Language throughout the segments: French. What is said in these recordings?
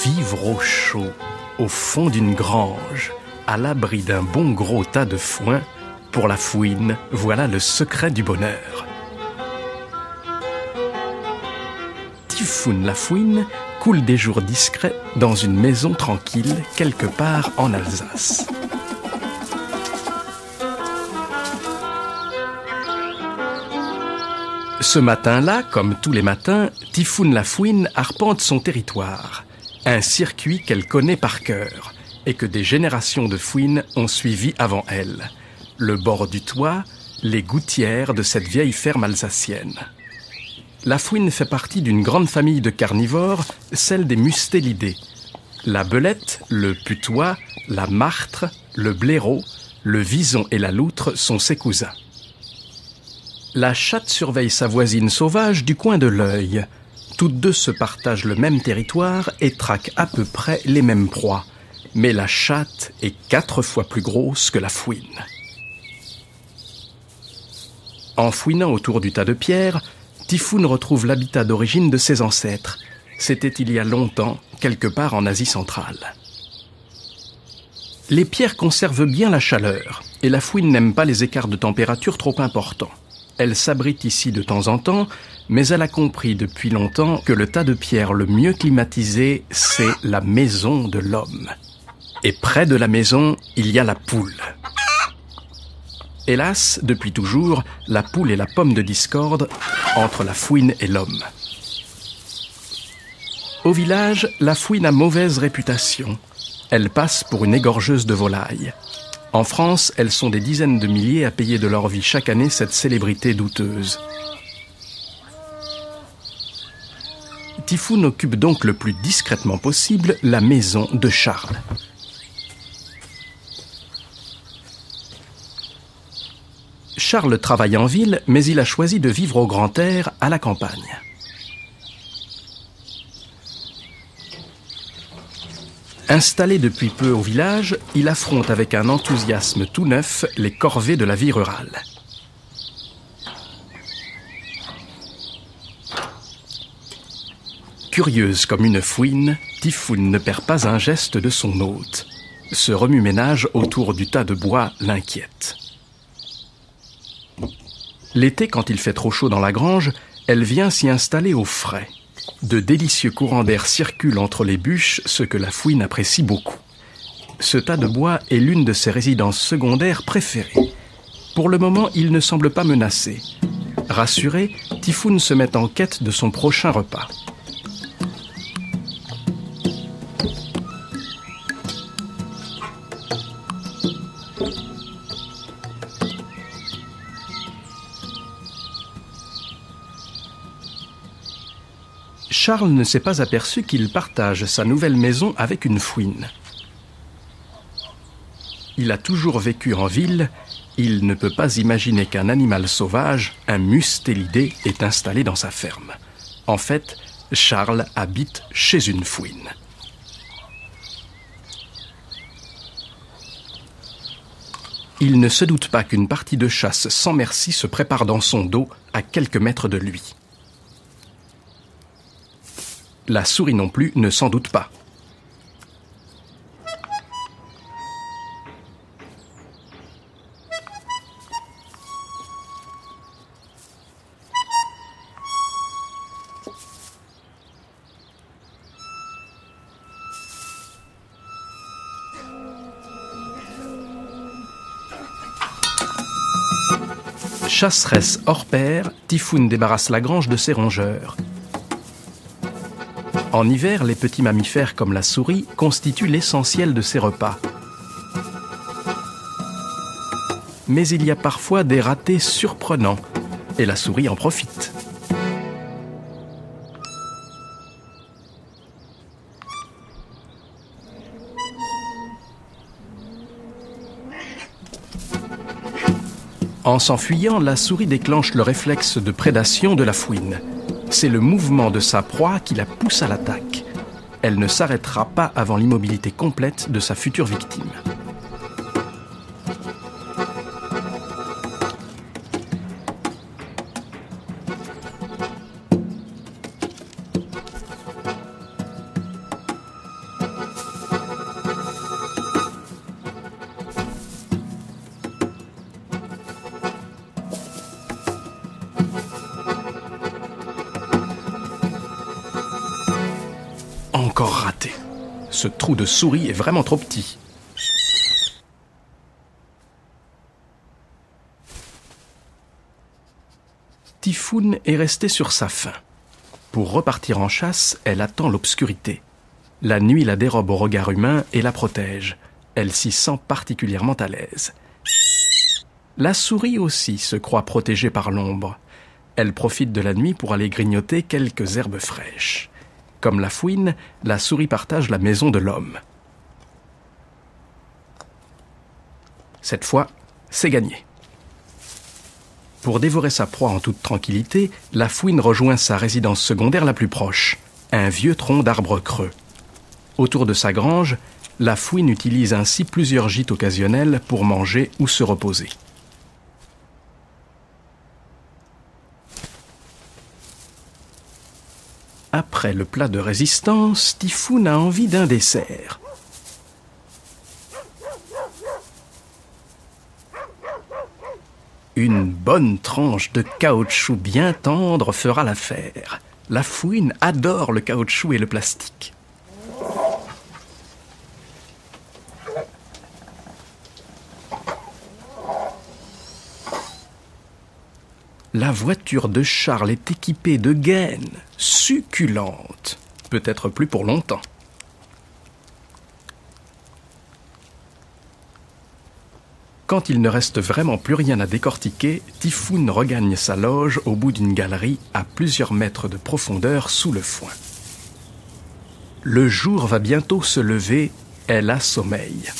Vivre au chaud, au fond d'une grange, à l'abri d'un bon gros tas de foin, pour la fouine, voilà le secret du bonheur. Typhoune la fouine coule des jours discrets dans une maison tranquille quelque part en Alsace. Ce matin-là, comme tous les matins, Typhoune la fouine arpente son territoire, un circuit qu'elle connaît par cœur et que des générations de fouines ont suivi avant elle. Le bord du toit, les gouttières de cette vieille ferme alsacienne. La fouine fait partie d'une grande famille de carnivores, celle des mustélidés. La belette, le putois, la martre, le blaireau, le vison et la loutre sont ses cousins. La chatte surveille sa voisine sauvage du coin de l'œil. Toutes deux se partagent le même territoire et traquent à peu près les mêmes proies. Mais la chatte est 4 fois plus grosse que la fouine. En fouinant autour du tas de pierres, Typhoune retrouve l'habitat d'origine de ses ancêtres. C'était il y a longtemps, quelque part en Asie centrale. Les pierres conservent bien la chaleur, et la fouine n'aime pas les écarts de température trop importants. Elle s'abrite ici de temps en temps, mais elle a compris depuis longtemps que le tas de pierres le mieux climatisé, c'est la maison de l'homme. Et près de la maison, il y a la poule. Hélas, depuis toujours, la poule est la pomme de discorde entre la fouine et l'homme. Au village, la fouine a mauvaise réputation. Elle passe pour une égorgeuse de volailles. En France, elles sont des dizaines de milliers à payer de leur vie chaque année cette célébrité douteuse. Typhoune occupe donc le plus discrètement possible la maison de Charles. Charles travaille en ville, mais il a choisi de vivre au grand air, à la campagne. Installé depuis peu au village, il affronte avec un enthousiasme tout neuf les corvées de la vie rurale. Curieuse comme une fouine, Typhoune ne perd pas un geste de son hôte. Ce remue-ménage autour du tas de bois l'inquiète. L'été, quand il fait trop chaud dans la grange, elle vient s'y installer au frais. De délicieux courants d'air circulent entre les bûches, ce que la fouine apprécie beaucoup. Ce tas de bois est l'une de ses résidences secondaires préférées. Pour le moment, il ne semble pas menacé. Rassuré, Typhoune se met en quête de son prochain repas. Charles ne s'est pas aperçu qu'il partage sa nouvelle maison avec une fouine. Il a toujours vécu en ville, il ne peut pas imaginer qu'un animal sauvage, un mustélidé, est installé dans sa ferme. En fait, Charles habite chez une fouine. Il ne se doute pas qu'une partie de chasse sans merci se prépare dans son dos, à quelques mètres de lui. La souris non plus ne s'en doute pas. Chasseresse hors pair, Typhoune débarrasse la grange de ses rongeurs. En hiver, les petits mammifères comme la souris constituent l'essentiel de ses repas. Mais il y a parfois des ratés surprenants, et la souris en profite. En s'enfuyant, la souris déclenche le réflexe de prédation de la fouine. C'est le mouvement de sa proie qui la pousse à l'attaque. Elle ne s'arrêtera pas avant l'immobilité complète de sa future victime. encore raté. Ce trou de souris est vraiment trop petit. Typhoon est restée sur sa faim. Pour repartir en chasse, elle attend l'obscurité. La nuit la dérobe au regard humain et la protège. Elle s'y sent particulièrement à l'aise. La souris aussi se croit protégée par l'ombre. Elle profite de la nuit pour aller grignoter quelques herbes fraîches. Comme la fouine, la souris partage la maison de l'homme. Cette fois, c'est gagné. Pour dévorer sa proie en toute tranquillité, la fouine rejoint sa résidence secondaire la plus proche, un vieux tronc d'arbre creux. Autour de sa grange, la fouine utilise ainsi plusieurs gîtes occasionnels pour manger ou se reposer. Après le plat de résistance, Typhoon a envie d'un dessert. Une bonne tranche de caoutchouc bien tendre fera l'affaire. La fouine adore le caoutchouc et le plastique. La voiture de Charles est équipée de gaines succulentes. Peut-être plus pour longtemps. Quand il ne reste vraiment plus rien à décortiquer, Typhoon regagne sa loge au bout d'une galerie à plusieurs mètres de profondeur sous le foin. Le jour va bientôt se lever, elle a sommeil.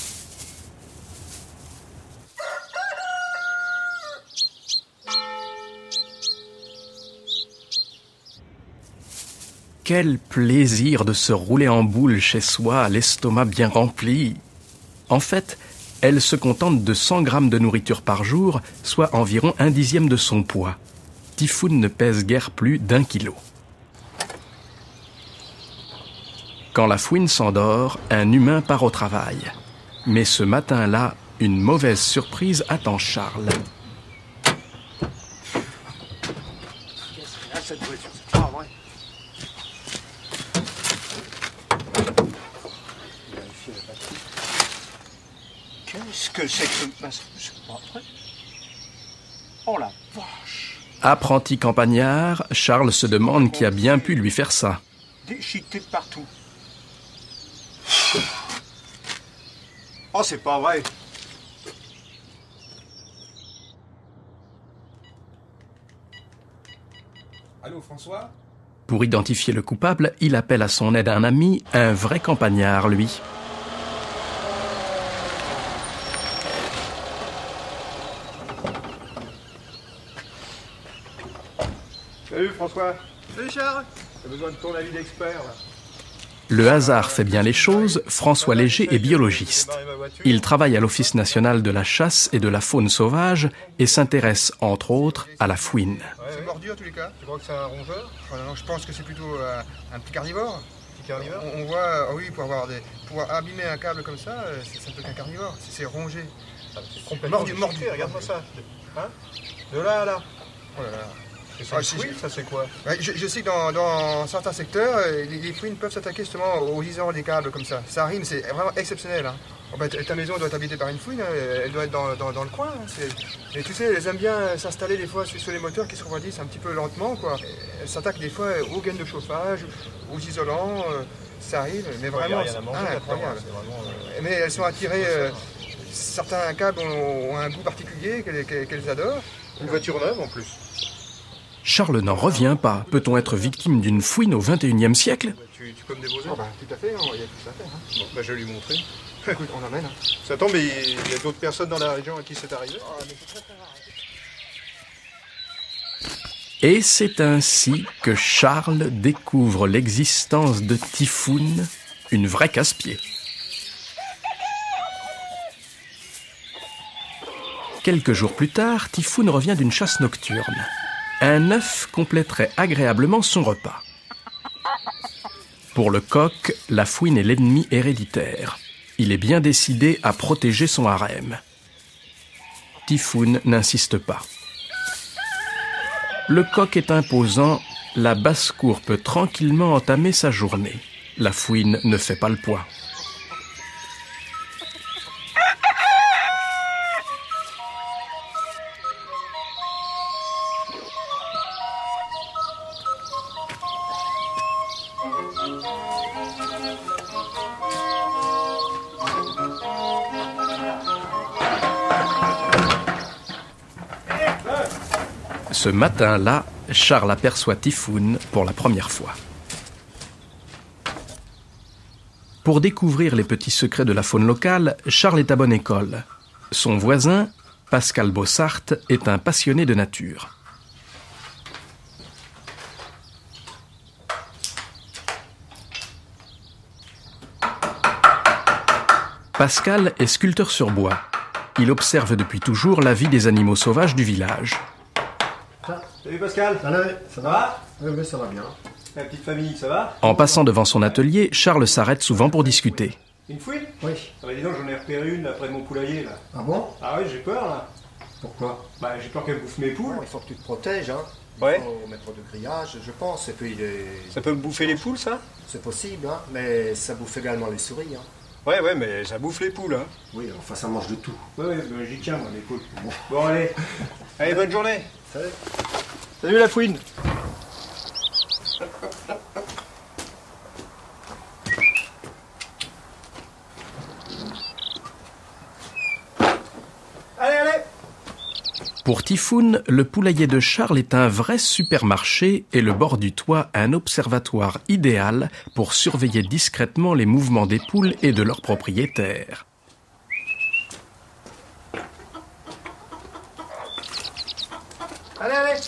Quel plaisir de se rouler en boule chez soi, l'estomac bien rempli. En fait, elle se contente de 100 grammes de nourriture par jour, soit environ 1/10 de son poids. Typhoon ne pèse guère plus d'1 kilo. Quand la fouine s'endort, un humain part au travail. Mais ce matin-là, une mauvaise surprise attend Charles. Qu'est-ce que c'est que ce... C'est pas vrai. Oh la vache! Apprenti campagnard, Charles se demande qui a bien pu lui faire ça. Déchiqueté de partout. Oh, c'est pas vrai. Allô, François? Pour identifier le coupable, il appelle à son aide un ami, un vrai campagnard, lui. Salut, François. Salut Charles. J'ai besoin de ton avis d'expert, là. Le hasard fait bien les choses, François Léger est biologiste. Il travaille à l'Office national de la chasse et de la faune sauvage et s'intéresse, entre autres, à la fouine. C'est mordu en tous les cas. Tu crois que c'est un rongeur? Non, je pense que c'est plutôt un petit carnivore. Petit carnivore? On voit, oui, pour abîmer un câble comme ça, ça ne peut qu'un carnivore. C'est rongé. C'est complètement Mordu. Regarde-moi ça. Hein? De là à là. Oh là là. Et c'est une fouine, ça c'est quoi? Ouais, je sais que dans certains secteurs, les fouines peuvent s'attaquer justement aux isolants des câbles comme ça. Ça arrive, c'est vraiment exceptionnel. Hein. Oh, bah, ta maison doit être habitée par une fouine, hein. Elle doit être dans le coin. Hein. Et tu sais, elles aiment bien s'installer des fois sur les moteurs qui se refroidissent un petit peu lentement, quoi. Elles s'attaquent des fois aux gaines de chauffage, aux isolants. Ça arrive, mais vraiment, rien à manger, incroyable. vraiment, Mais elles sont attirées. Certains câbles ont un goût particulier qu'elles adorent. Une voiture neuve en plus. Charles n'en revient pas. Peut-on être victime d'une fouine au XXIe siècle? Tu peux me déposer? Oh, bah, tout à fait, il y a tout ça à faire. Hein. Bon, bah, je vais lui montrer. Écoute, on emmène. Hein. Ça tombe, mais il y a d'autres personnes dans la région à qui c'est arrivé? Et c'est ainsi que Charles découvre l'existence de Typhoon, une vraie casse-pied. Quelques jours plus tard, Typhoon revient d'une chasse nocturne. Un œuf compléterait agréablement son repas. Pour le coq, la fouine est l'ennemi héréditaire. Il est bien décidé à protéger son harem. Typhoon n'insiste pas. Le coq est imposant, la basse-cour peut tranquillement entamer sa journée. La fouine ne fait pas le poids. Ce matin-là, Charles aperçoit Typhoon pour la première fois. Pour découvrir les petits secrets de la faune locale, Charles est à bonne école. Son voisin, Pascal Bossart, est un passionné de nature. Pascal est sculpteur sur bois. Il observe depuis toujours la vie des animaux sauvages du village. Salut Pascal. Salut, ça va? Oui, ça va bien. La petite famille, ça va? En passant devant son atelier, Charles s'arrête souvent pour discuter. Une fouine? Oui. Ah bah dis donc, j'en ai repéré une là près de mon poulailler là. Ah bon? Ah oui, j'ai peur là. Pourquoi? Bah j'ai peur qu'elle bouffe mes poules. Il faut que tu te protèges, hein. Ouais. Il faut mettre de grillage, je pense. Et puis, Ça peut me bouffer les poules ça? c'est possible, hein. Mais ça bouffe également les souris, hein. Ouais, mais ça bouffe les poules hein. Oui, enfin, ça mange de tout. Ouais, bah, j'y tiens moi les poules. Bon allez. Allez, bonne journée. Salut. Salut la fouine. Allez. Pour Typhoon, le poulailler de Charles est un vrai supermarché et le bord du toit un observatoire idéal pour surveiller discrètement les mouvements des poules et de leurs propriétaires. Allez.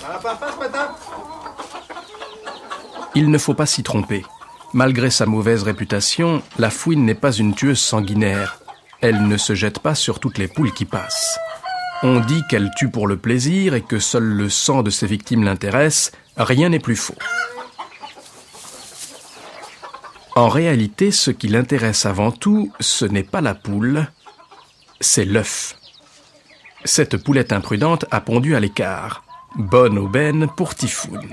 Ça va pas ce matin? Il ne faut pas s'y tromper. Malgré sa mauvaise réputation, la fouine n'est pas une tueuse sanguinaire. Elle ne se jette pas sur toutes les poules qui passent. On dit qu'elle tue pour le plaisir et que seul le sang de ses victimes l'intéresse. Rien n'est plus faux. En réalité, ce qui l'intéresse avant tout, ce n'est pas la poule, c'est l'œuf. Cette poulette imprudente a pondu à l'écart. Bonne aubaine pour Typhoon.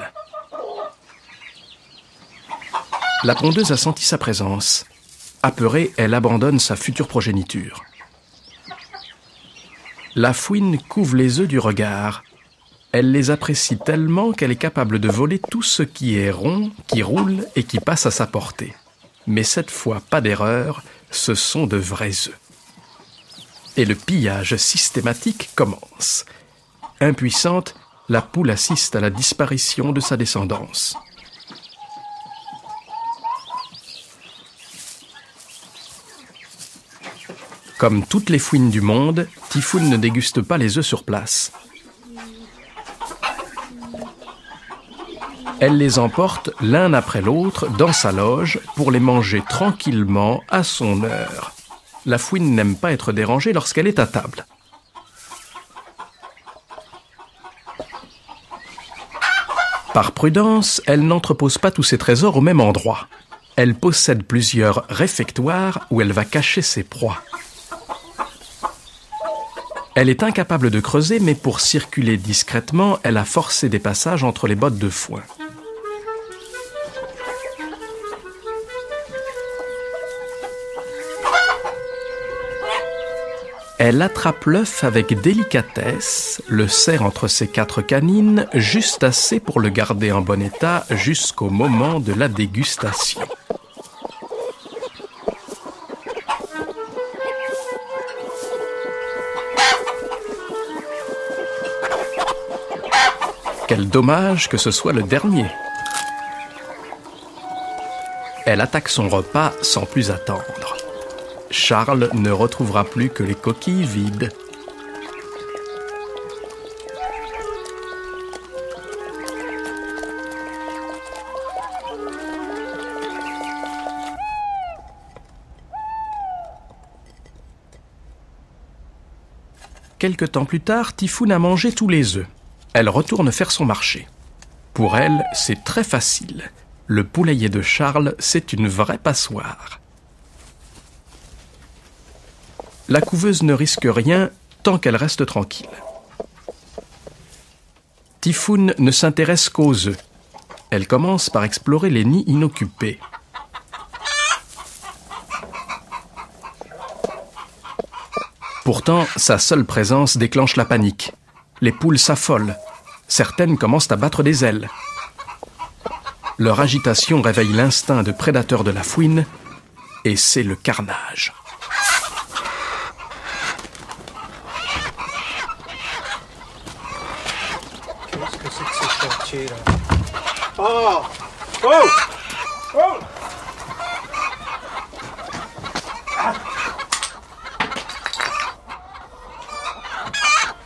La pondeuse a senti sa présence. Apeurée, elle abandonne sa future progéniture. La fouine couve les œufs du regard. Elle les apprécie tellement qu'elle est capable de voler tout ce qui est rond, qui roule et qui passe à sa portée. Mais cette fois, pas d'erreur, ce sont de vrais œufs. Et le pillage systématique commence. Impuissante, la poule assiste à la disparition de sa descendance. Comme toutes les fouines du monde, Typhoon ne déguste pas les œufs sur place. Elle les emporte l'un après l'autre dans sa loge pour les manger tranquillement à son heure. La fouine n'aime pas être dérangée lorsqu'elle est à table. Par prudence, elle n'entrepose pas tous ses trésors au même endroit. Elle possède plusieurs réfectoires où elle va cacher ses proies. Elle est incapable de creuser, mais pour circuler discrètement, elle a forcé des passages entre les bottes de foin. Elle attrape l'œuf avec délicatesse, le serre entre ses 4 canines, juste assez pour le garder en bon état jusqu'au moment de la dégustation. Quel dommage que ce soit le dernier. Elle attaque son repas sans plus attendre. Charles ne retrouvera plus que les coquilles vides. Quelque temps plus tard, Typhoon a mangé tous les œufs. Elle retourne faire son marché. Pour elle, c'est très facile. Le poulailler de Charles, c'est une vraie passoire. La couveuse ne risque rien tant qu'elle reste tranquille. Typhoon ne s'intéresse qu'aux œufs. Elle commence par explorer les nids inoccupés. Pourtant, sa seule présence déclenche la panique. Les poules s'affolent. Certaines commencent à battre des ailes. Leur agitation réveille l'instinct de prédateur de la fouine et c'est le carnage. Qu'est-ce que c'est que ce chantier là? Oh! Oh! Oh!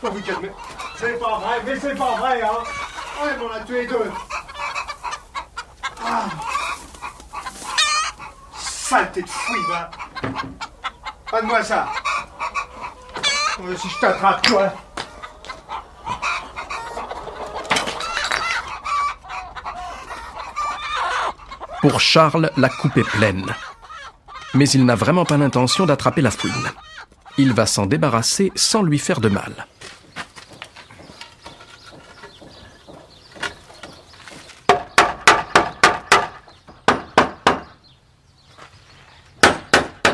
Faut vous calmer. C'est pas vrai, mais c'est pas vrai, hein. Ouais, mais on a tué deux. Ah. Saleté de fouille, va. Donne-moi ça. Si je t'attrape, toi. Pour Charles, la coupe est pleine. Mais il n'a vraiment pas l'intention d'attraper la fouine. Il va s'en débarrasser sans lui faire de mal.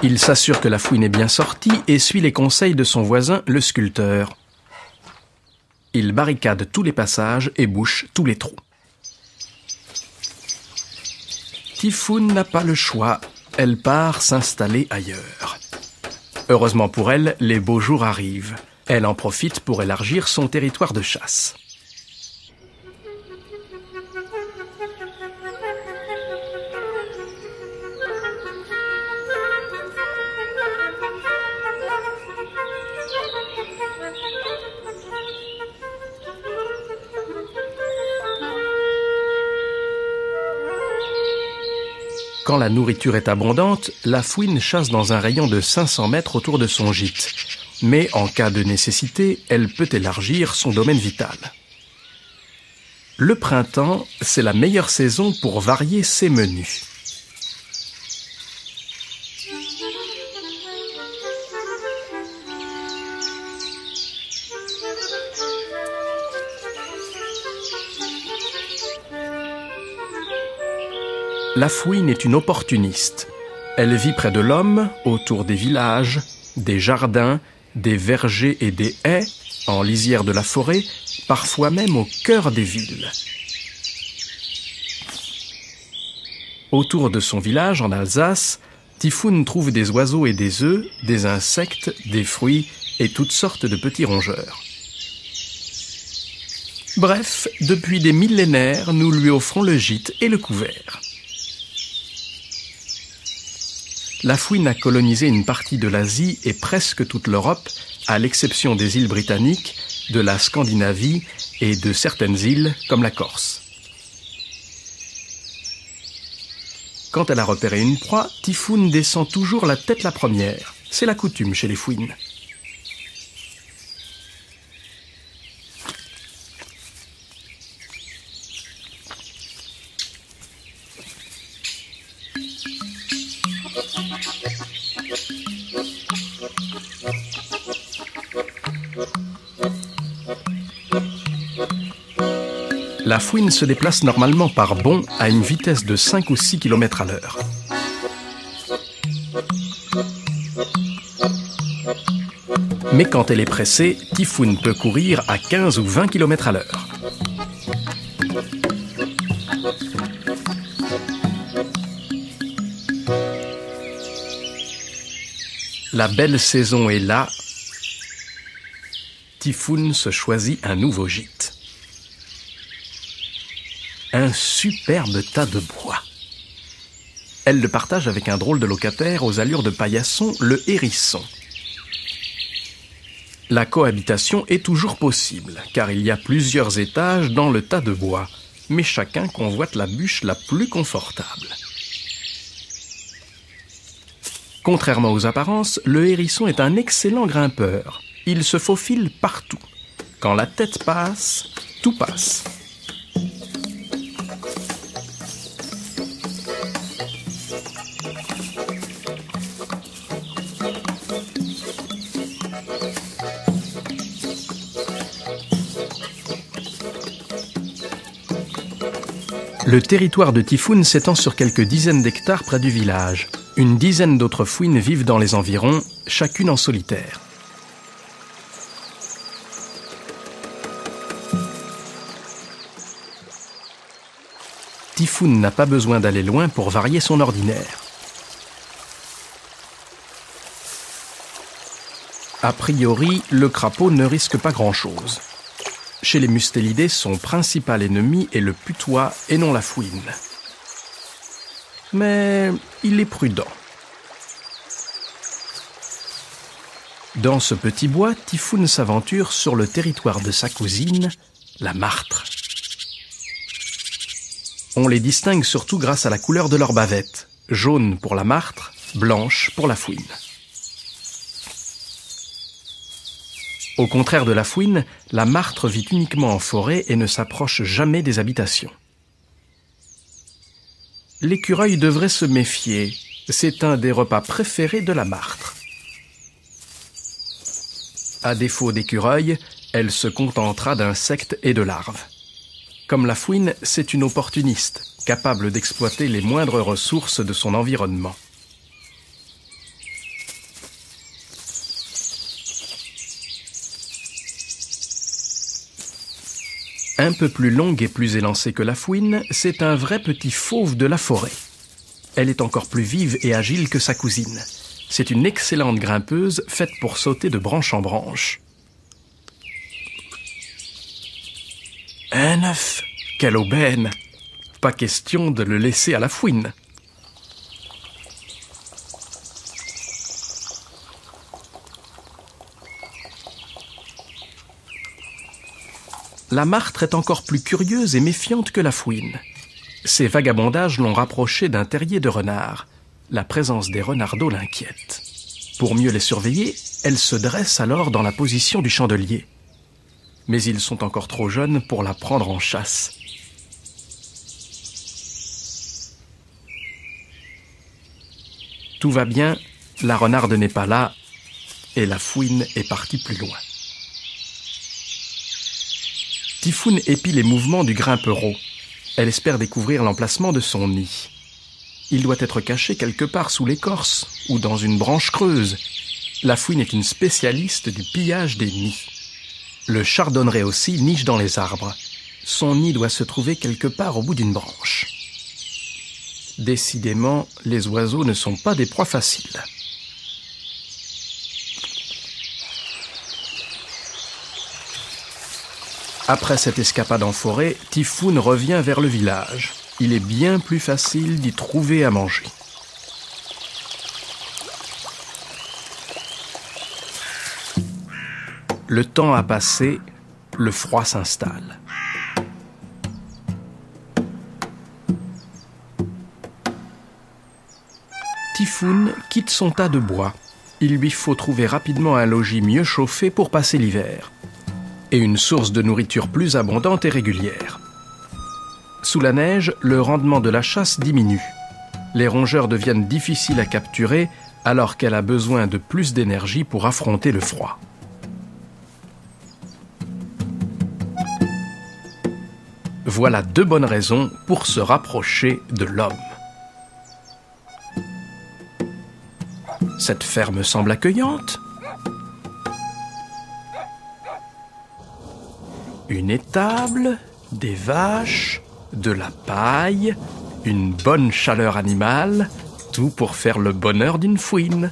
Il s'assure que la fouine est bien sortie et suit les conseils de son voisin, le sculpteur. Il barricade tous les passages et bouche tous les trous. Typhoon n'a pas le choix, elle part s'installer ailleurs. Heureusement pour elle, les beaux jours arrivent. Elle en profite pour élargir son territoire de chasse. Quand la nourriture est abondante, la fouine chasse dans un rayon de 500 mètres autour de son gîte. Mais en cas de nécessité, elle peut élargir son domaine vital. Le printemps, c'est la meilleure saison pour varier ses menus. La fouine est une opportuniste. Elle vit près de l'homme, autour des villages, des jardins, des vergers et des haies, en lisière de la forêt, parfois même au cœur des villes. Autour de son village, en Alsace, Typhoon trouve des oiseaux et des œufs, des insectes, des fruits et toutes sortes de petits rongeurs. Bref, depuis des millénaires, nous lui offrons le gîte et le couvert. La fouine a colonisé une partie de l'Asie et presque toute l'Europe, à l'exception des îles britanniques, de la Scandinavie et de certaines îles comme la Corse. Quand elle a repéré une proie, Typhoon descend toujours la tête la première. C'est la coutume chez les fouines. La fouine se déplace normalement par bond à une vitesse de 5 ou 6 km à l'heure. Mais quand elle est pressée, Typhoon peut courir à 15 ou 20 km à l'heure. La belle saison est là. Typhoon se choisit un nouveau gîte. Un superbe tas de bois. Elle le partage avec un drôle de locataire aux allures de paillasson, le hérisson. La cohabitation est toujours possible, car il y a plusieurs étages dans le tas de bois, mais chacun convoite la bûche la plus confortable. Contrairement aux apparences, le hérisson est un excellent grimpeur. Il se faufile partout. Quand la tête passe, tout passe. Le territoire de Typhoon s'étend sur quelques dizaines d'hectares près du village. Une dizaine d'autres fouines vivent dans les environs, chacune en solitaire. Typhoon n'a pas besoin d'aller loin pour varier son ordinaire. A priori, le crapaud ne risque pas grand-chose. Chez les mustélidés, son principal ennemi est le putois et non la fouine. Mais il est prudent. Dans ce petit bois, Typhoon s'aventure sur le territoire de sa cousine, la martre. On les distingue surtout grâce à la couleur de leurs bavettes, jaune pour la martre, blanche pour la fouine. Au contraire de la fouine, la martre vit uniquement en forêt et ne s'approche jamais des habitations. L'écureuil devrait se méfier, c'est un des repas préférés de la martre. À défaut d'écureuil, elle se contentera d'insectes et de larves. Comme la fouine, c'est une opportuniste, capable d'exploiter les moindres ressources de son environnement. Un peu plus longue et plus élancée que la fouine, c'est un vrai petit fauve de la forêt. Elle est encore plus vive et agile que sa cousine. C'est une excellente grimpeuse faite pour sauter de branche en branche. Un œuf! Quelle aubaine! Pas question de le laisser à la fouine. La martre est encore plus curieuse et méfiante que la fouine. Ses vagabondages l'ont rapprochée d'un terrier de renards. La présence des renardeaux l'inquiète. Pour mieux les surveiller, elle se dresse alors dans la position du chandelier. Mais ils sont encore trop jeunes pour la prendre en chasse. Tout va bien, la renarde n'est pas là, et la fouine est partie plus loin. Typhoon épie les mouvements du grimpereau. Elle espère découvrir l'emplacement de son nid. Il doit être caché quelque part sous l'écorce ou dans une branche creuse. La fouine est une spécialiste du pillage des nids. Le chardonneret aussi niche dans les arbres. Son nid doit se trouver quelque part au bout d'une branche. Décidément, les oiseaux ne sont pas des proies faciles. Après cette escapade en forêt, Typhoon revient vers le village. Il est bien plus facile d'y trouver à manger. Le temps a passé, le froid s'installe. Typhoon quitte son tas de bois. Il lui faut trouver rapidement un logis mieux chauffé pour passer l'hiver. Et une source de nourriture plus abondante et régulière. Sous la neige, le rendement de la chasse diminue. Les rongeurs deviennent difficiles à capturer alors qu'elle a besoin de plus d'énergie pour affronter le froid. Voilà 2 bonnes raisons pour se rapprocher de l'homme. Cette ferme semble accueillante. Une étable, des vaches, de la paille, une bonne chaleur animale, tout pour faire le bonheur d'une fouine.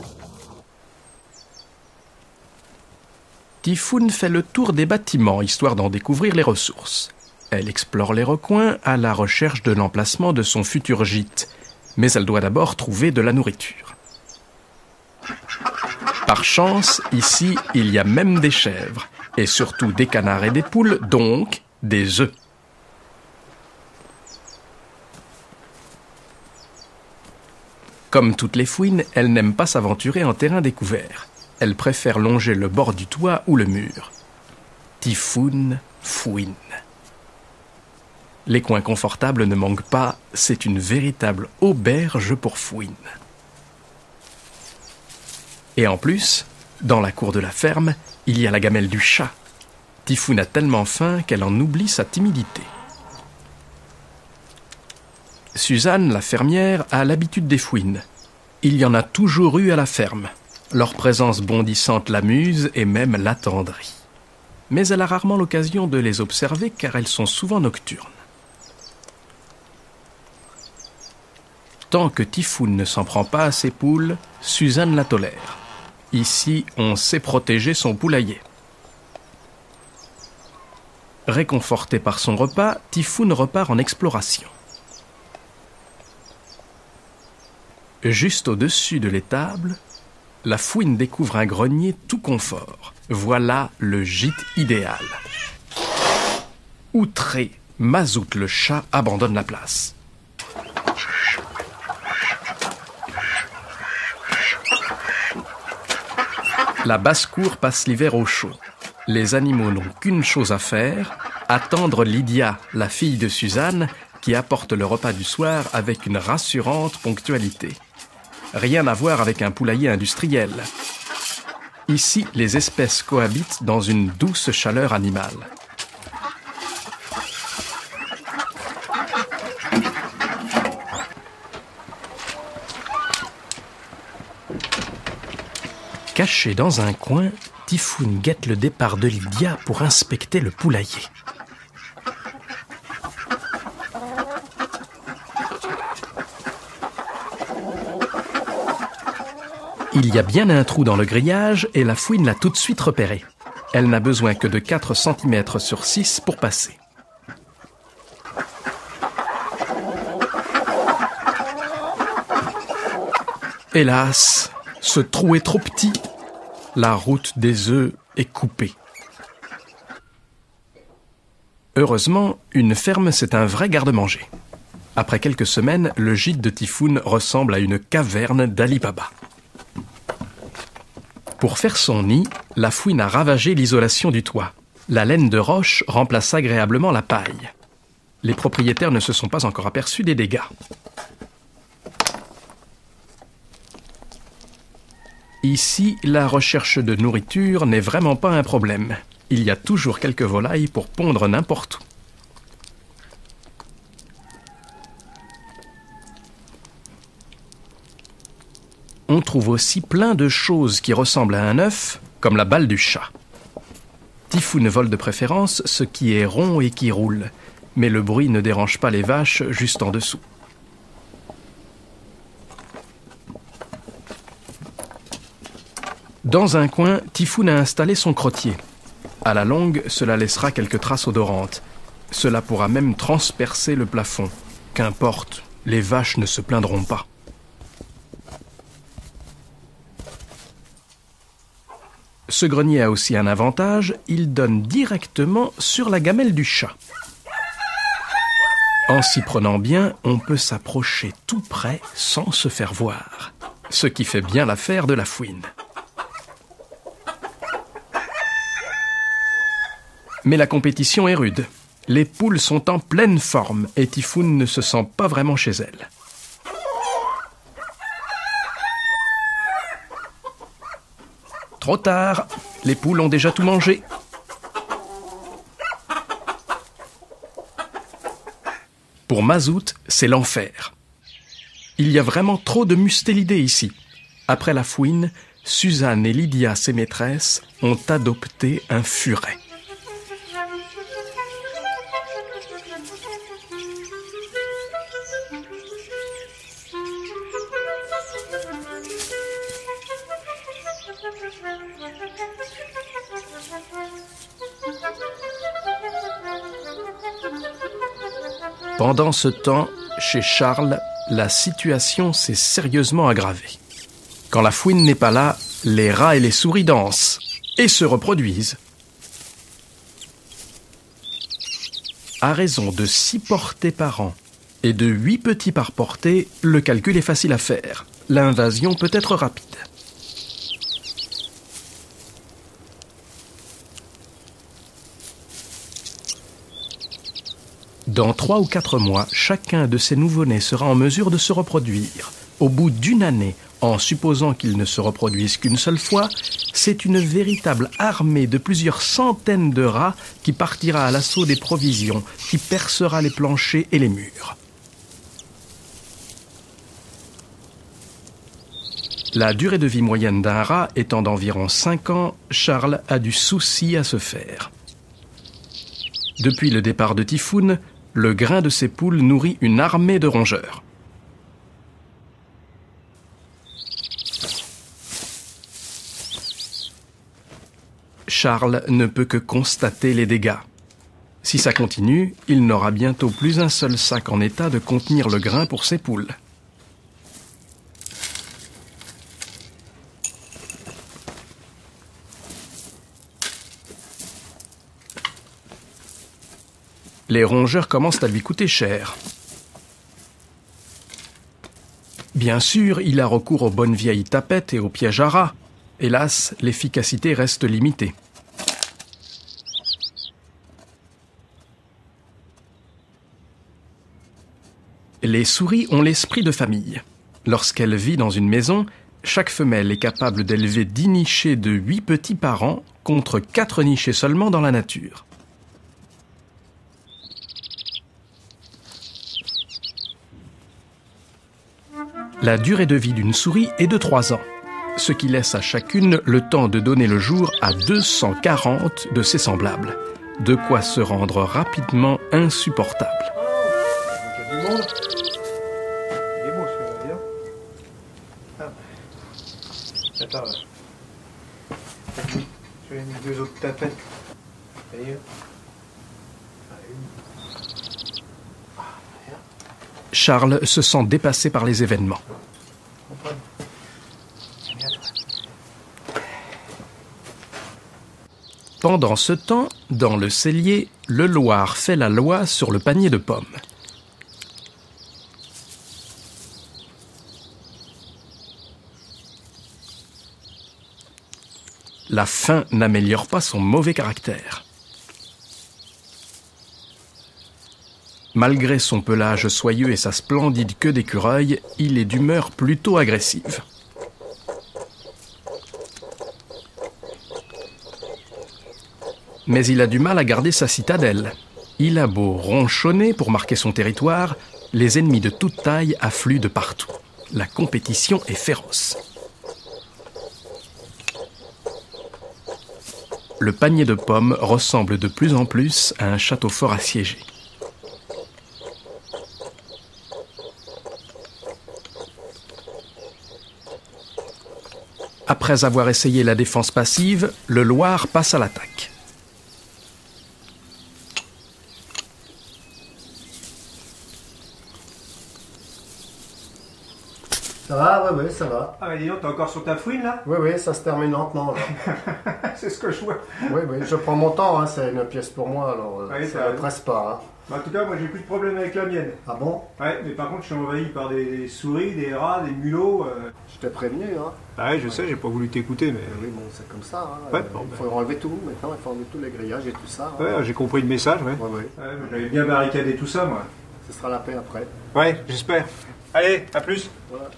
Typhoon fait le tour des bâtiments, histoire d'en découvrir les ressources. Elle explore les recoins à la recherche de l'emplacement de son futur gîte, mais elle doit d'abord trouver de la nourriture. Par chance, ici, il y a même des chèvres, et surtout des canards et des poules, donc des œufs. Comme toutes les fouines, elle n'aime pas s'aventurer en terrain découvert. Elle préfère longer le bord du toit ou le mur. Typhoon fouine. Les coins confortables ne manquent pas, c'est une véritable auberge pour fouine. Et en plus, dans la cour de la ferme, il y a la gamelle du chat. Typhoon a tellement faim qu'elle en oublie sa timidité. Suzanne, la fermière, a l'habitude des fouines. Il y en a toujours eu à la ferme. Leur présence bondissante l'amuse et même l'attendrit. Mais elle a rarement l'occasion de les observer car elles sont souvent nocturnes. Tant que Typhoon ne s'en prend pas à ses poules, Suzanne la tolère. Ici, on sait protéger son poulailler. Réconforté par son repas, Typhoon repart en exploration. Juste au-dessus de l'étable, la fouine découvre un grenier tout confort. Voilà le gîte idéal. Outré, Mazout le chat abandonne la place. La basse-cour passe l'hiver au chaud. Les animaux n'ont qu'une chose à faire, attendre Lydia, la fille de Suzanne, qui apporte le repas du soir avec une rassurante ponctualité. Rien à voir avec un poulailler industriel. Ici, les espèces cohabitent dans une douce chaleur animale. Caché dans un coin, Typhoon guette le départ de Lydia pour inspecter le poulailler. Il y a bien un trou dans le grillage et la fouine l'a tout de suite repéré. Elle n'a besoin que de 4 cm sur 6 pour passer. Hélas, ce trou est trop petit. La route des œufs est coupée. Heureusement, une ferme, c'est un vrai garde-manger. Après quelques semaines, le gîte de Typhoon ressemble à une caverne d'Ali Baba. Pour faire son nid, la fouine a ravagé l'isolation du toit. La laine de roche remplace agréablement la paille. Les propriétaires ne se sont pas encore aperçus des dégâts. Ici, la recherche de nourriture n'est vraiment pas un problème. Il y a toujours quelques volailles pour pondre n'importe où. On trouve aussi plein de choses qui ressemblent à un œuf, comme la balle du chat. Typhoon vole de préférence ce qui est rond et qui roule, mais le bruit ne dérange pas les vaches juste en dessous. Dans un coin, Typhoon a installé son crottier. À la longue, cela laissera quelques traces odorantes. Cela pourra même transpercer le plafond. Qu'importe, les vaches ne se plaindront pas. Ce grenier a aussi un avantage, il donne directement sur la gamelle du chat. En s'y prenant bien, on peut s'approcher tout près sans se faire voir. Ce qui fait bien l'affaire de la fouine. Mais la compétition est rude. Les poules sont en pleine forme et Typhoon ne se sent pas vraiment chez elle. Trop tard, les poules ont déjà tout mangé. Pour Mazout, c'est l'enfer. Il y a vraiment trop de mustélidés ici. Après la fouine, Suzanne et Lydia, ses maîtresses, ont adopté un furet. Pendant ce temps, chez Charles, la situation s'est sérieusement aggravée. Quand la fouine n'est pas là, les rats et les souris dansent et se reproduisent. À raison de 6 portées par an et de 8 petits par portée, le calcul est facile à faire. L'invasion peut être rapide. Dans 3 ou 4 mois, chacun de ces nouveau-nés sera en mesure de se reproduire. Au bout d'une année, en supposant qu'ils ne se reproduisent qu'une seule fois, c'est une véritable armée de plusieurs centaines de rats qui partira à l'assaut des provisions, qui percera les planchers et les murs. La durée de vie moyenne d'un rat étant d'environ 5 ans, Charles a du souci à se faire. Depuis le départ de Typhoon, le grain de ses poules nourrit une armée de rongeurs. Charles ne peut que constater les dégâts. Si ça continue, il n'aura bientôt plus un seul sac en état de contenir le grain pour ses poules. Les rongeurs commencent à lui coûter cher. Bien sûr, il a recours aux bonnes vieilles tapettes et aux pièges à rats. Hélas, l'efficacité reste limitée. Les souris ont l'esprit de famille. Lorsqu'elle vit dans une maison, chaque femelle est capable d'élever 10 nichés de 8 petits par an contre 4 nichés seulement dans la nature. La durée de vie d'une souris est de 3 ans, ce qui laisse à chacune le temps de donner le jour à 240 de ses semblables, de quoi se rendre rapidement insupportable. Il y a du monde. Il est beau celui-là, viens. Ah. Attends, là. Je vais mettre 2 autres tapettes. Allez. Charles se sent dépassé par les événements. Pendant ce temps, dans le cellier, le Loir fait la loi sur le panier de pommes. La faim n'améliore pas son mauvais caractère. Malgré son pelage soyeux et sa splendide queue d'écureuil, il est d'humeur plutôt agressive. Mais il a du mal à garder sa citadelle. Il a beau ronchonner pour marquer son territoire, les ennemis de toute taille affluent de partout. La compétition est féroce. Le panier de pommes ressemble de plus en plus à un château fort assiégé. Après avoir essayé la défense passive, le Loir passe à l'attaque. Ça va, ouais, ça va. Ah, mais dis donc, t'es encore sur ta fouine là? Oui, ça se termine lentement. Là. C'est ce que je vois. Oui, je prends mon temps, hein, c'est une pièce pour moi, alors Oui, ça ne presse pas. Hein. En tout cas, moi j'ai plus de problème avec la mienne. Ah bon? Ouais, mais par contre, je suis envahi par des souris, des rats, des mulots. Je t'ai prévenu, hein. Ah ouais, je sais, j'ai pas voulu t'écouter, mais. Oui, bon, c'est comme ça. Hein. Ouais, il faut enlever tout, maintenant, il faut enlever tous les grillages et tout ça. Hein. Ouais, j'ai compris le message, ouais. Ouais. Ouais, mais j'avais bien barricadé tout ça, moi. Ce sera la paix après. Ouais, j'espère. Allez, à plus. Voilà.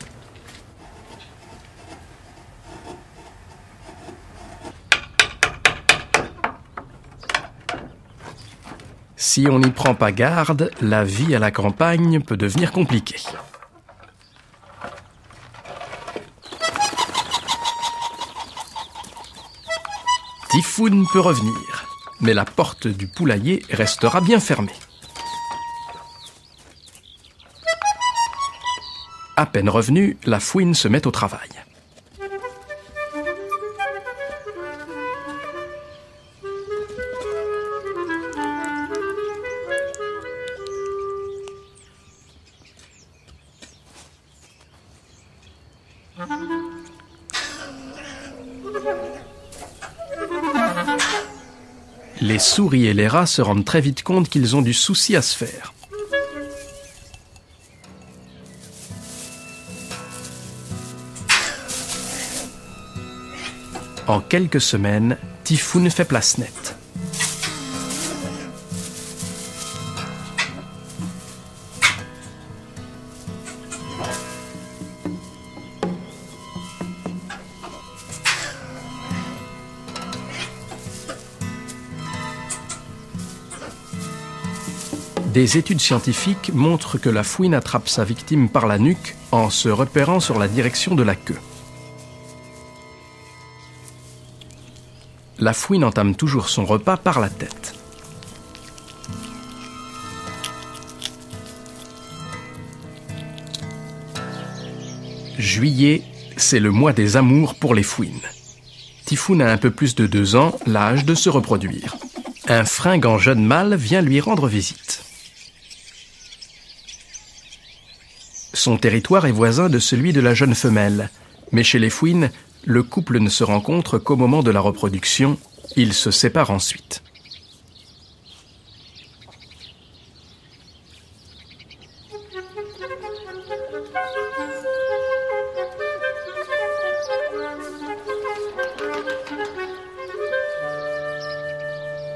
Si on n'y prend pas garde, la vie à la campagne peut devenir compliquée. Typhoon peut revenir, mais la porte du poulailler restera bien fermée. À peine revenue, la fouine se met au travail. Les souris et les rats se rendent très vite compte qu'ils ont du souci à se faire. En quelques semaines, Typhoon fait place nette. Des études scientifiques montrent que la fouine attrape sa victime par la nuque en se repérant sur la direction de la queue. la fouine entame toujours son repas par la tête. Juillet, c'est le mois des amours pour les fouines. Typhoon a un peu plus de 2 ans, l'âge de se reproduire. Un fringant jeune mâle vient lui rendre visite. Son territoire est voisin de celui de la jeune femelle, mais chez les fouines, le couple ne se rencontre qu'au moment de la reproduction, ils se séparent ensuite.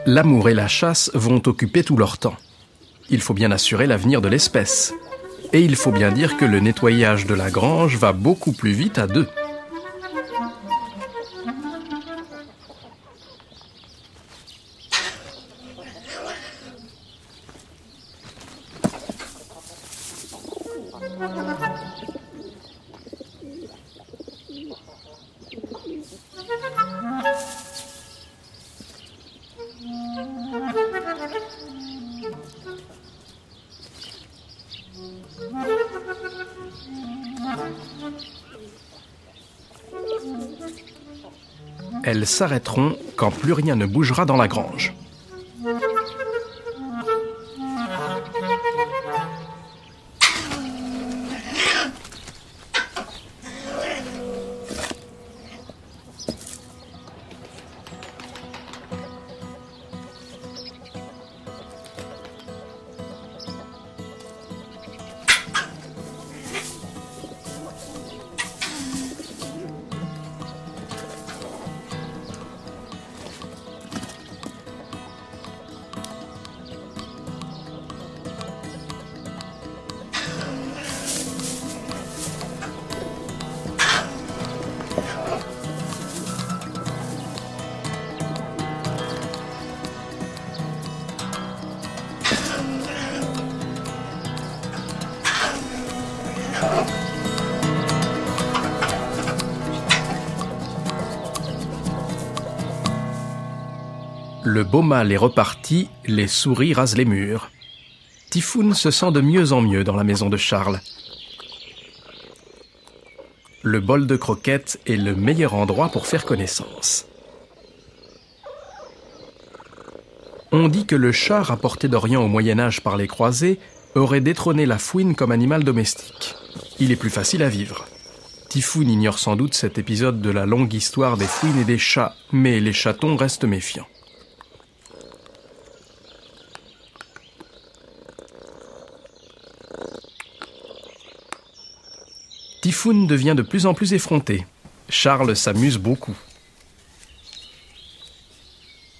L'amour et la chasse vont occuper tout leur temps. Il faut bien assurer l'avenir de l'espèce. Et il faut bien dire que le nettoyage de la grange va beaucoup plus vite à 2. Elles s'arrêteront quand plus rien ne bougera dans la grange. Le beau mâle est reparti, les souris rasent les murs. Typhoon se sent de mieux en mieux dans la maison de Charles. Le bol de croquettes est le meilleur endroit pour faire connaissance. On dit que le chat rapporté d'Orient au Moyen-Âge par les croisés aurait détrôné la fouine comme animal domestique. Il est plus facile à vivre. Typhoon ignore sans doute cet épisode de la longue histoire des fouines et des chats, mais les chatons restent méfiants. Typhoon devient de plus en plus effronté. Charles s'amuse beaucoup.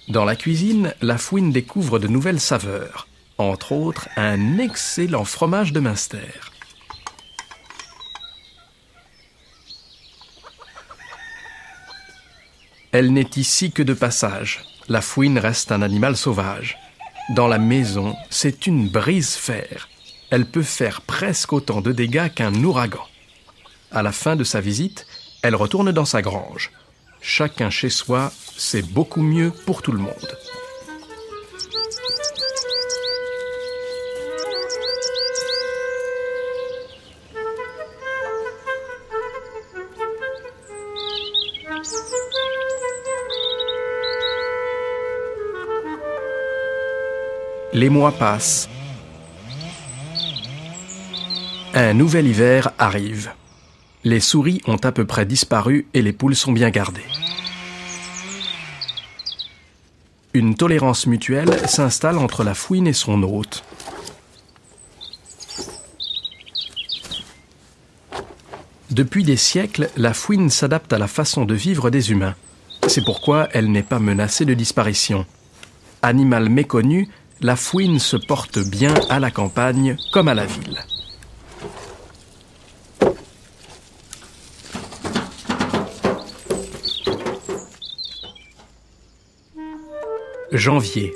Dans la cuisine, la fouine découvre de nouvelles saveurs, entre autres un excellent fromage de Münster. Elle n'est ici que de passage. La fouine reste un animal sauvage. Dans la maison, c'est une brise-fer. Elle peut faire presque autant de dégâts qu'un ouragan. À la fin de sa visite, elle retourne dans sa grange. Chacun chez soi, c'est beaucoup mieux pour tout le monde. Les mois passent. Un nouvel hiver arrive. Les souris ont à peu près disparu et les poules sont bien gardées. Une tolérance mutuelle s'installe entre la fouine et son hôte. Depuis des siècles, la fouine s'adapte à la façon de vivre des humains. C'est pourquoi elle n'est pas menacée de disparition. Animal méconnu, la fouine se porte bien à la campagne comme à la ville. Janvier.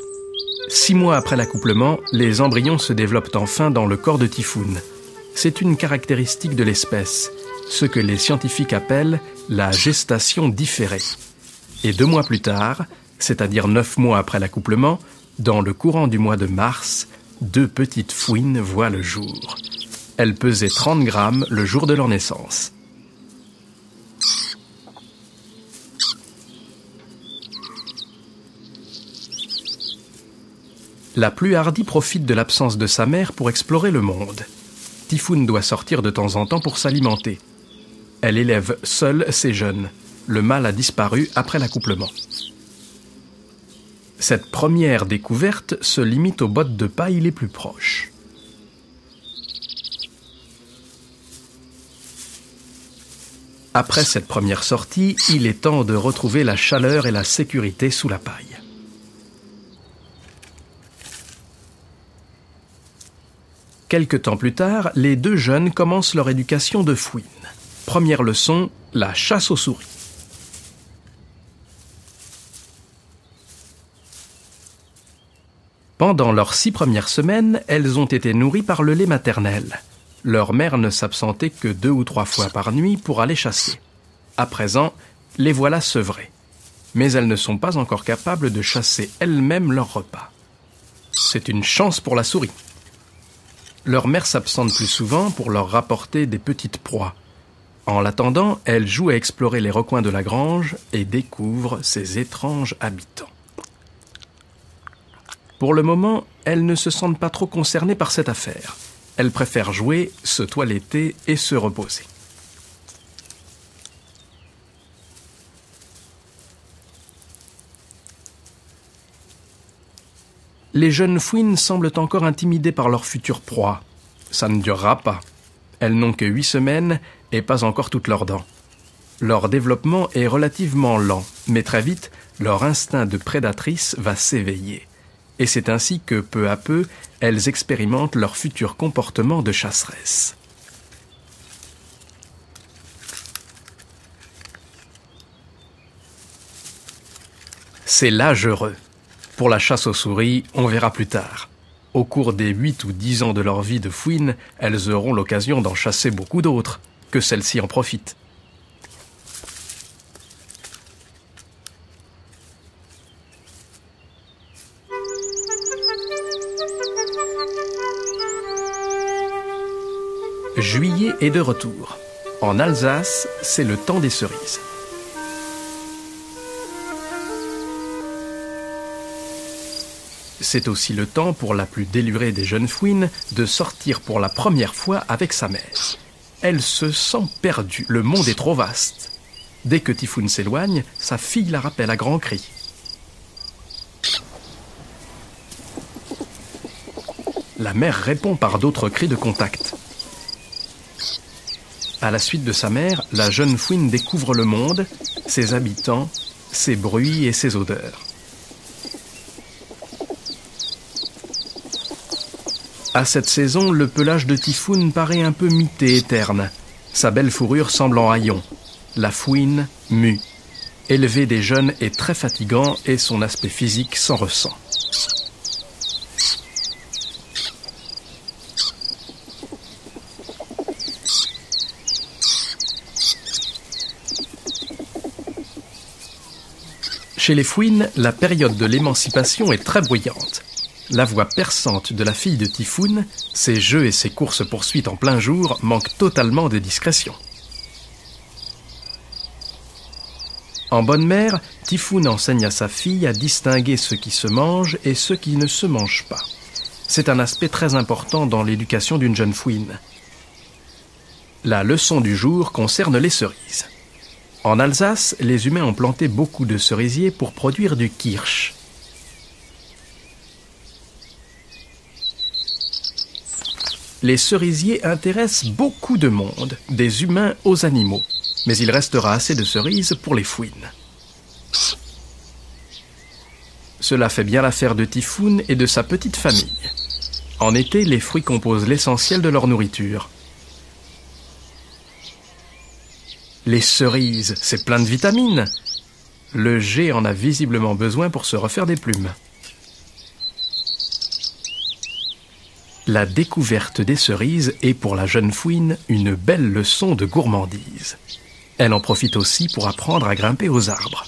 6 mois après l'accouplement, les embryons se développent enfin dans le corps de Typhoon. C'est une caractéristique de l'espèce, ce que les scientifiques appellent la gestation différée. Et 2 mois plus tard, c'est-à-dire 9 mois après l'accouplement, dans le courant du mois de mars, 2 petites fouines voient le jour. Elles pesaient 30 grammes le jour de leur naissance. La plus hardie profite de l'absence de sa mère pour explorer le monde. Typhoon doit sortir de temps en temps pour s'alimenter. Elle élève seule ses jeunes. Le mâle a disparu après l'accouplement. Cette première découverte se limite aux bottes de paille les plus proches. Après cette première sortie, il est temps de retrouver la chaleur et la sécurité sous la paille. Quelque temps plus tard, les 2 jeunes commencent leur éducation de fouine. Première leçon, la chasse aux souris. Pendant leurs 6 premières semaines, elles ont été nourries par le lait maternel. Leur mère ne s'absentait que 2 ou 3 fois par nuit pour aller chasser. À présent, les voilà sevrées. Mais elles ne sont pas encore capables de chasser elles-mêmes leur repas. C'est une chance pour la souris. Leur mère s'absente plus souvent pour leur rapporter des petites proies. En l'attendant, elles jouent à explorer les recoins de la grange et découvrent ces étranges habitants. Pour le moment, elles ne se sentent pas trop concernées par cette affaire. Elles préfèrent jouer, se toiletter et se reposer. Les jeunes fouines semblent encore intimidées par leur future proie. Ça ne durera pas. Elles n'ont que 8 semaines et pas encore toutes leurs dents. Leur développement est relativement lent, mais très vite, leur instinct de prédatrice va s'éveiller. Et c'est ainsi que, peu à peu, elles expérimentent leur futur comportement de chasseresse. C'est l'âge heureux. Pour la chasse aux souris, on verra plus tard. Au cours des 8 ou 10 ans de leur vie de fouine, elles auront l'occasion d'en chasser beaucoup d'autres, que celles-ci en profitent. Juillet est de retour. En Alsace, c'est le temps des cerises. C'est aussi le temps pour la plus délurée des jeunes fouines de sortir pour la première fois avec sa mère. Elle se sent perdue, le monde est trop vaste. Dès que Typhoon s'éloigne, sa fille la rappelle à grands cris. La mère répond par d'autres cris de contact. À la suite de sa mère, la jeune fouine découvre le monde, ses habitants, ses bruits et ses odeurs. À cette saison, le pelage de Typhoon paraît un peu mité et terne. Sa belle fourrure semble en haillons. La fouine mue. Élever des jeunes est très fatigant et son aspect physique s'en ressent. Chez les fouines, la période de l'émancipation est très bruyante. La voix perçante de la fille de Typhoon, ses jeux et ses courses-poursuites en plein jour manquent totalement de discrétion. En bonne mère, Typhoon enseigne à sa fille à distinguer ce qui se mange et ce qui ne se mange pas. C'est un aspect très important dans l'éducation d'une jeune fouine. La leçon du jour concerne les cerises. En Alsace, les humains ont planté beaucoup de cerisiers pour produire du kirsch. Les cerisiers intéressent beaucoup de monde, des humains aux animaux, mais il restera assez de cerises pour les fouines. Cela fait bien l'affaire de Typhoon et de sa petite famille. En été, les fruits composent l'essentiel de leur nourriture. Les cerises, c'est plein de vitamines. Le G en a visiblement besoin pour se refaire des plumes. La découverte des cerises est pour la jeune fouine une belle leçon de gourmandise. Elle en profite aussi pour apprendre à grimper aux arbres.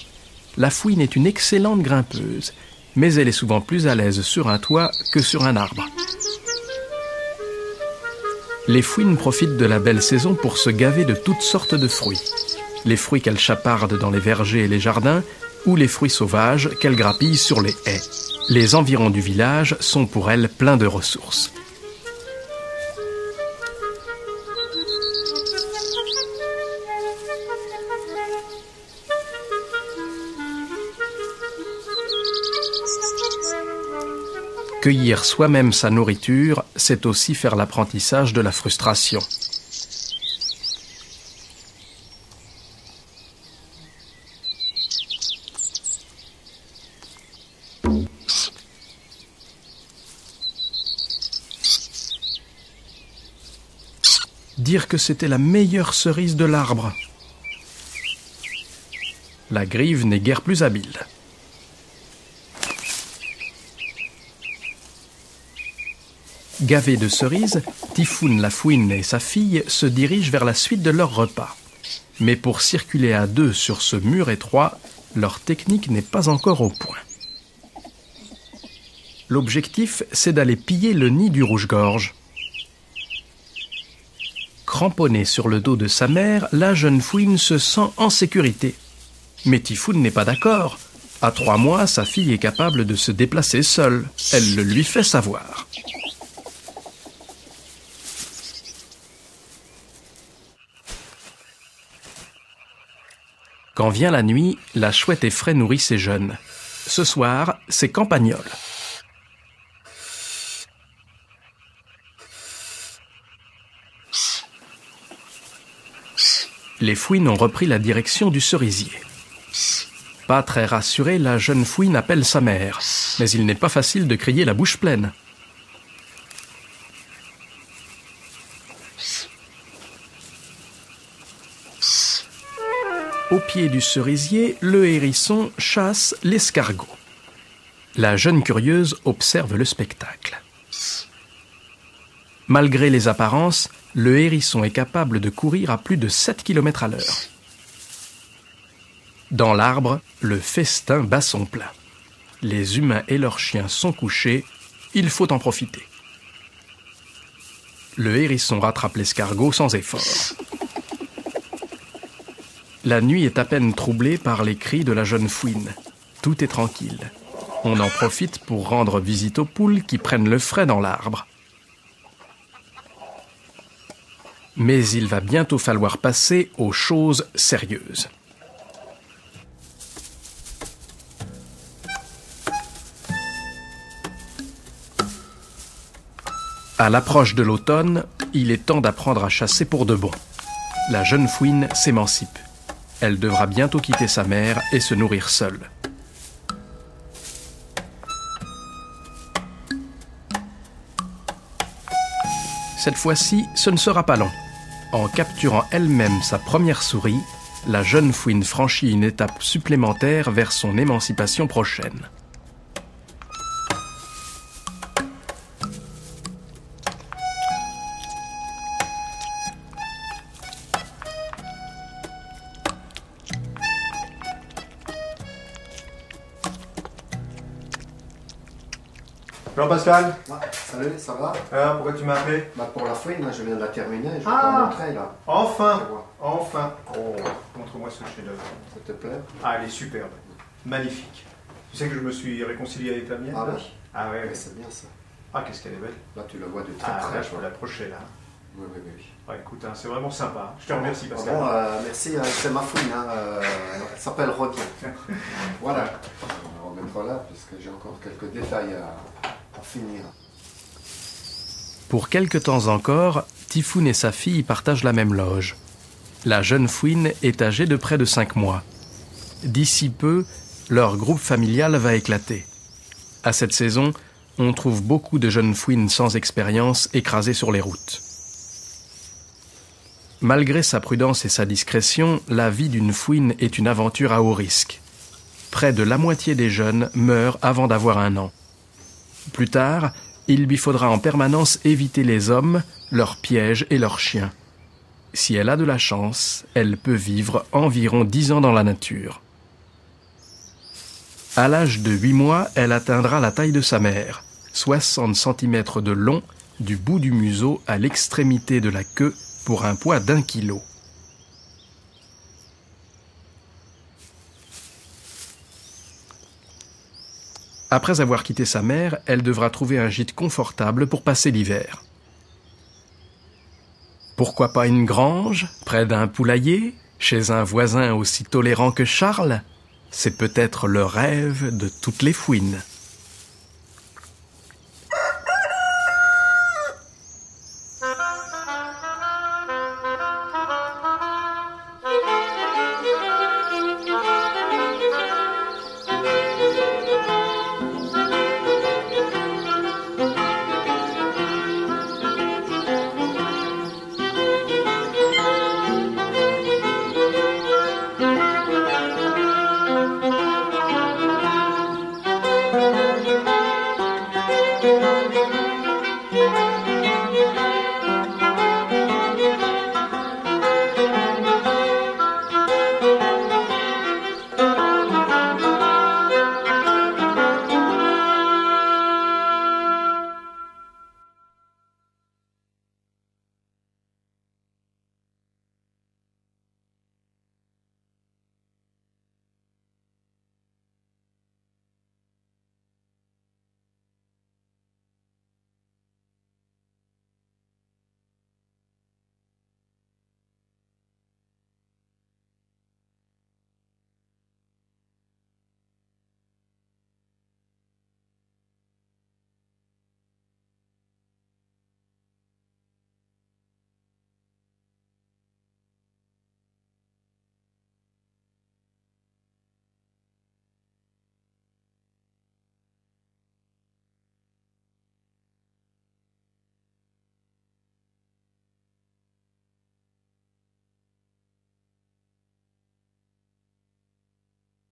la fouine est une excellente grimpeuse, mais elle est souvent plus à l'aise sur un toit que sur un arbre. Les fouines profitent de la belle saison pour se gaver de toutes sortes de fruits. Les fruits qu'elles chapardent dans les vergers et les jardins, ou les fruits sauvages qu'elles grappillent sur les haies. Les environs du village sont pour elles pleins de ressources. Cueillir soi-même sa nourriture, c'est aussi faire l'apprentissage de la frustration. Dire que c'était la meilleure cerise de l'arbre. La grive n'est guère plus habile. Gavés de cerises, Typhoon la fouine et sa fille se dirigent vers la suite de leur repas. Mais pour circuler à deux sur ce mur étroit, leur technique n'est pas encore au point. L'objectif, c'est d'aller piller le nid du rouge-gorge. Cramponnée sur le dos de sa mère, la jeune fouine se sent en sécurité. Mais Typhoon n'est pas d'accord. À 3 mois, sa fille est capable de se déplacer seule. Elle le lui fait savoir. Quand vient la nuit, la chouette effraie nourrit ses jeunes. Ce soir, c'est campagnol. Les fouines ont repris la direction du cerisier. Pas très rassurée, la jeune fouine appelle sa mère. Mais il n'est pas facile de crier la bouche pleine. Au pied du cerisier, le hérisson chasse l'escargot. La jeune curieuse observe le spectacle. Malgré les apparences, le hérisson est capable de courir à plus de 7 km à l'heure. Dans l'arbre, le festin bat son plein. Les humains et leurs chiens sont couchés, il faut en profiter. Le hérisson rattrape l'escargot sans effort. La nuit est à peine troublée par les cris de la jeune fouine. Tout est tranquille. On en profite pour rendre visite aux poules qui prennent le frais dans l'arbre. Mais il va bientôt falloir passer aux choses sérieuses. À l'approche de l'automne, il est temps d'apprendre à chasser pour de bon. La jeune fouine s'émancipe. Elle devra bientôt quitter sa mère et se nourrir seule. Cette fois-ci, ce ne sera pas long. En capturant elle-même sa première souris, la jeune fouine franchit une étape supplémentaire vers son émancipation prochaine. Jean-Pascal, Ouais, salut, ça va? pourquoi tu m'as appelé? Bah, pour la fouine, là, je viens de la terminer, je vais te la montrer là. Enfin, Tu vois. enfin. Oh, montre-moi ce chef-d'œuvre. Ça te plaît? Ah, elle est superbe, magnifique. Tu sais que je me suis réconcilié avec la mienne? Ah là oui? Ah ouais, Ouais, ouais. c'est bien ça. Ah, qu'est-ce qu'elle est belle. Là, tu le vois de très Ah, près. là, je peux l'approcher, là. Oui, oui, oui. Ouais, écoute, hein, c'est vraiment sympa. Je te remercie, Ah Pascal. bon, merci, c'est ma fouine, hein, elle s'appelle Rodin. Voilà. On va remettre là, parce que j'ai encore quelques détails à finir. Pour quelque temps encore, Typhoon et sa fille partagent la même loge. La jeune fouine est âgée de près de 5 mois. D'ici peu, leur groupe familial va éclater. À cette saison, on trouve beaucoup de jeunes fouines sans expérience écrasées sur les routes. Malgré sa prudence et sa discrétion, la vie d'une fouine est une aventure à haut risque. Près de la moitié des jeunes meurent avant d'avoir 1 an. Plus tard, il lui faudra en permanence éviter les hommes, leurs pièges et leurs chiens. Si elle a de la chance, elle peut vivre environ 10 ans dans la nature. À l'âge de 8 mois, elle atteindra la taille de sa mère, 60 cm de long, du bout du museau à l'extrémité de la queue, pour un poids d'1 kg. Après avoir quitté sa mère, elle devra trouver un gîte confortable pour passer l'hiver. Pourquoi pas une grange, près d'un poulailler, chez un voisin aussi tolérant que Charles? C'est peut-être le rêve de toutes les fouines.